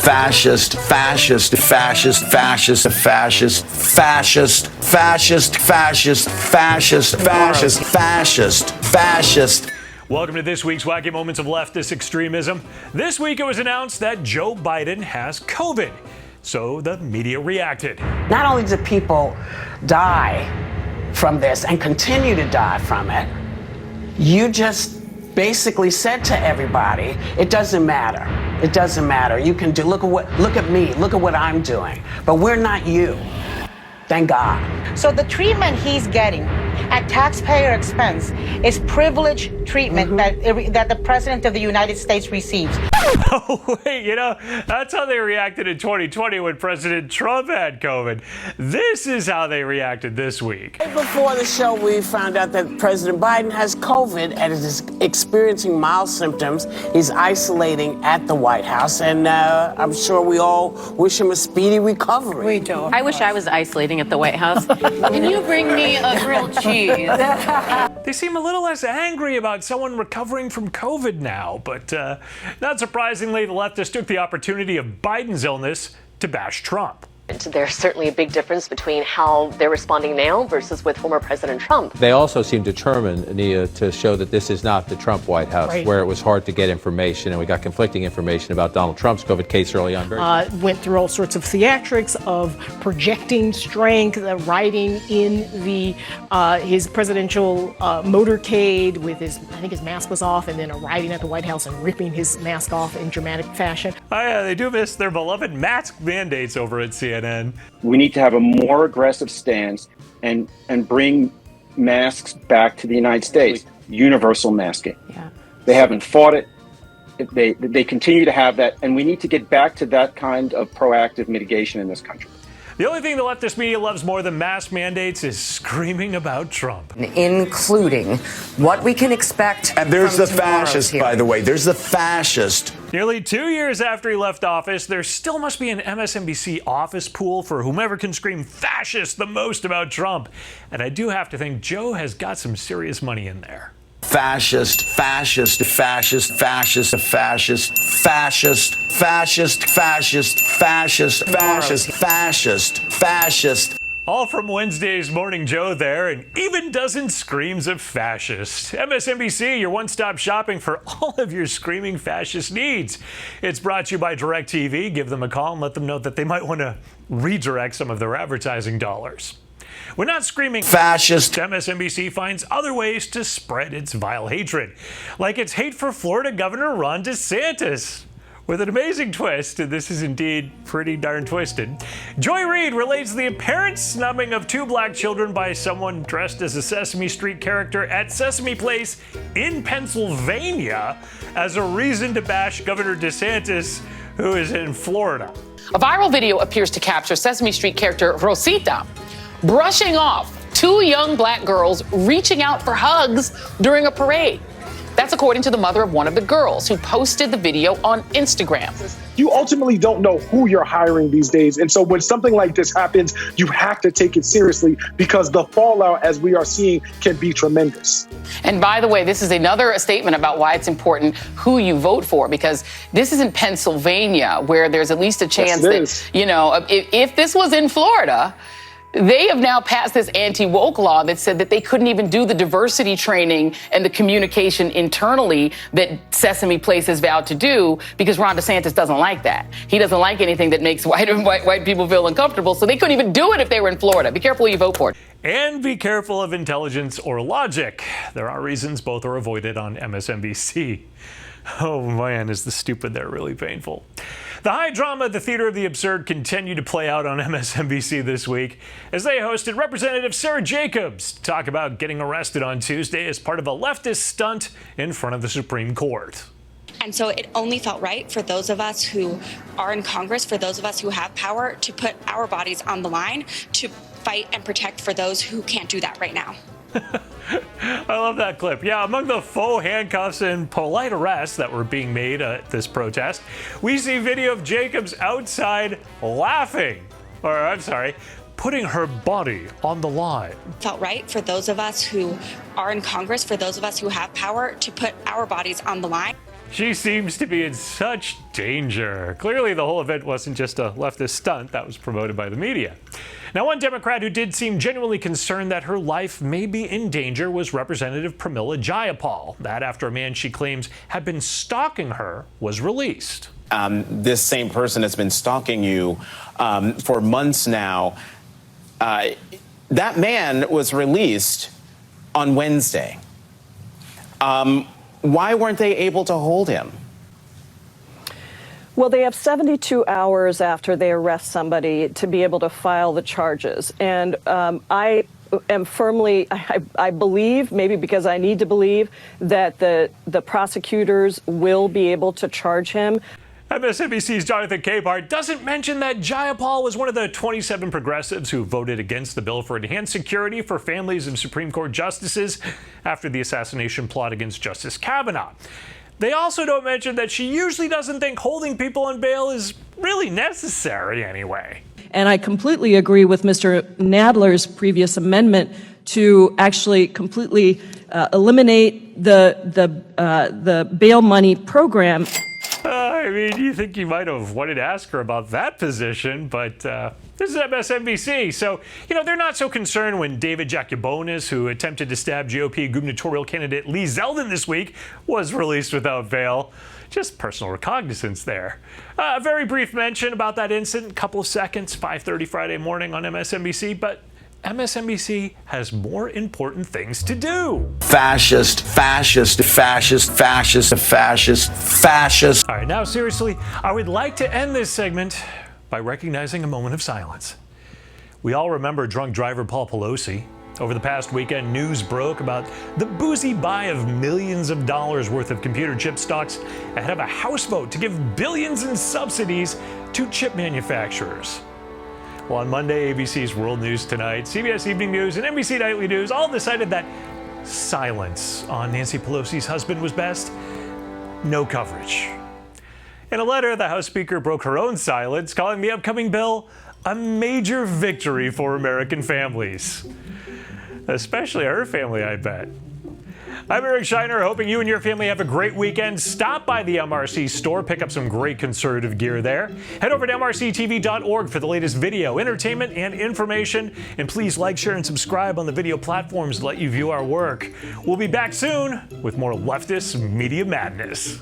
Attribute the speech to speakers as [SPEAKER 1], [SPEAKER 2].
[SPEAKER 1] Fascist, fascist, fascist, fascist, fascist, fascist, fascist, fascist, fascist, fascist, fascist, fascist.
[SPEAKER 2] Welcome to this week's Wacky Moments of Leftist Extremism. This week it was announced that Joe Biden has COVID, so the media reacted.
[SPEAKER 3] Not only do people die from this and continue to die from it, you just basically said to everybody, it doesn't matter. It doesn't matter. You can do, look at me, look at what I'm doing. But we're not you. Thank God.
[SPEAKER 4] So the treatment he's getting at taxpayer expense is privileged treatment that the President of the United States receives.
[SPEAKER 2] Oh, wait, that's how they reacted in 2020 when President Trump had COVID. This is how they reacted this week.
[SPEAKER 3] Right before the show, we found out that President Biden has COVID and is experiencing mild symptoms. He's isolating at the White House, and I'm sure we all wish him a speedy recovery.
[SPEAKER 4] We do.
[SPEAKER 5] I wish I was isolating at the White House. Can you bring me a grilled cheese?
[SPEAKER 2] They seem a little less angry about someone recovering from COVID now, but not surprisingly, the leftists took the opportunity of Biden's illness to bash Trump.
[SPEAKER 6] There's certainly a big difference between how they're responding now versus with former President Trump.
[SPEAKER 7] They also seem determined, Nia, to show that this is not the Trump White House, right, where it was hard to get information, and we got conflicting information about Donald Trump's COVID case early on.
[SPEAKER 8] Went through all sorts of theatrics of projecting strength, riding in the his presidential motorcade with his mask was off, and then arriving at the White House and ripping his mask off in dramatic fashion.
[SPEAKER 2] Oh yeah, they do miss their beloved mask mandates over at CNN.
[SPEAKER 9] We need to have a more aggressive stance and bring masks back to the United States. Universal masking. Yeah. They haven't fought it. They continue to have that, and we need to get back to that kind of proactive mitigation in this country.
[SPEAKER 2] The only thing the leftist media loves more than mask mandates is screaming about Trump.
[SPEAKER 10] Including what we can expect.
[SPEAKER 1] And there's the fascist, by the way. There's the fascist.
[SPEAKER 2] Nearly 2 years after he left office, there still must be an MSNBC office pool for whomever can scream fascist the most about Trump. And I do have to think Joe has got some serious money in there.
[SPEAKER 1] Fascist, fascist, fascist, fascist, fascist, fascist, fascist, fascist, fascist, fascist, fascist, fascist.
[SPEAKER 2] All from Wednesday's Morning Joe there, and even dozen screams of fascist. MSNBC, your one-stop shopping for all of your screaming fascist needs. It's brought to you by DirecTV. Give them a call and let them know that they might want to redirect some of their advertising dollars. We're not screaming
[SPEAKER 1] fascist.
[SPEAKER 2] MSNBC finds other ways to spread its vile hatred, like its hate for Florida Governor Ron DeSantis. With an amazing twist, and this is indeed pretty darn twisted, Joy Reid relates the apparent snubbing of two black children by someone dressed as a Sesame Street character at Sesame Place in Pennsylvania as a reason to bash Governor DeSantis, who is in Florida.
[SPEAKER 11] A viral video appears to capture Sesame Street character Rosita brushing off two young black girls reaching out for hugs during a parade. That's according to the mother of one of the girls who posted the video on Instagram.
[SPEAKER 12] You ultimately don't know who you're hiring these days. And so when something like this happens, you have to take it seriously because the fallout, as we are seeing, can be tremendous.
[SPEAKER 11] And by the way, this is another statement about why it's important who you vote for, because this is in Pennsylvania, where there's at least a chance that, if this was in Florida, they have now passed this anti-woke law that said that they couldn't even do the diversity training and the communication internally that Sesame Place has vowed to do because Ron DeSantis doesn't like that. He doesn't like anything that makes white people feel uncomfortable, so they couldn't even do it if they were in Florida. Be careful who you vote for.
[SPEAKER 2] And be careful of intelligence or logic. There are reasons both are avoided on MSNBC. Oh man, is the stupid there really painful. The high drama at the Theater of the Absurd continued to play out on MSNBC this week as they hosted Representative Sarah Jacobs to talk about getting arrested on Tuesday as part of a leftist stunt in front of the Supreme Court.
[SPEAKER 13] And so it only felt right for those of us who are in Congress, for those of us who have power, to put our bodies on the line to fight and protect for those who can't do that right now.
[SPEAKER 2] I love that clip. Yeah, among the faux handcuffs and polite arrests that were being made at this protest, we see video of Jacobs outside laughing. Or, I'm sorry, putting her body on the line.
[SPEAKER 13] Felt right for those of us who are in Congress, for those of us who have power, to put our bodies on the line.
[SPEAKER 2] She seems to be in such danger. Clearly, the whole event wasn't just a leftist stunt that was promoted by the media. Now, one Democrat who did seem genuinely concerned that her life may be in danger was Representative Pramila Jayapal. That after a man she claims had been stalking her was released.
[SPEAKER 14] This same person has been stalking you for months now. That man was released on Wednesday. Why weren't they able to hold him?
[SPEAKER 15] Well, they have 72 hours after they arrest somebody to be able to file the charges. And I am firmly, I believe, maybe because I need to believe, that the prosecutors will be able to charge him.
[SPEAKER 2] MSNBC's Jonathan Capehart doesn't mention that Jayapal was one of the 27 progressives who voted against the bill for enhanced security for families of Supreme Court justices after the assassination plot against Justice Kavanaugh. They also don't mention that she usually doesn't think holding people on bail is really necessary anyway.
[SPEAKER 15] And I completely agree with Mr. Nadler's previous amendment to actually completely eliminate the bail money program.
[SPEAKER 2] I mean, you think you might have wanted to ask her about that position, but this is MSNBC. So, they're not so concerned when David Jacobowitz, who attempted to stab GOP gubernatorial candidate Lee Zeldin this week, was released without bail. Just personal recognizance there. A very brief mention about that incident, a couple of seconds, 5:30 Friday morning on MSNBC, but MSNBC has more important things to do.
[SPEAKER 1] Fascist, fascist, fascist, fascist, fascist, fascist.
[SPEAKER 2] All right, now seriously, I would like to end this segment by recognizing a moment of silence. We all remember drunk driver Paul Pelosi. Over the past weekend, news broke about the boozy buy of millions of dollars worth of computer chip stocks ahead of a House vote to give billions in subsidies to chip manufacturers. Well, on Monday, ABC's World News Tonight, CBS Evening News, and NBC Nightly News all decided that silence on Nancy Pelosi's husband was best. No coverage. In a letter, the House Speaker broke her own silence, calling the upcoming bill a major victory for American families. Especially her family, I bet. I'm Eric Shiner, hoping you and your family have a great weekend. Stop by the MRC Store, pick up some great conservative gear there. Head over to MRCTV.org for the latest video, entertainment, and information. And please like, share, and subscribe on the video platforms to let you view our work. We'll be back soon with more leftist media madness.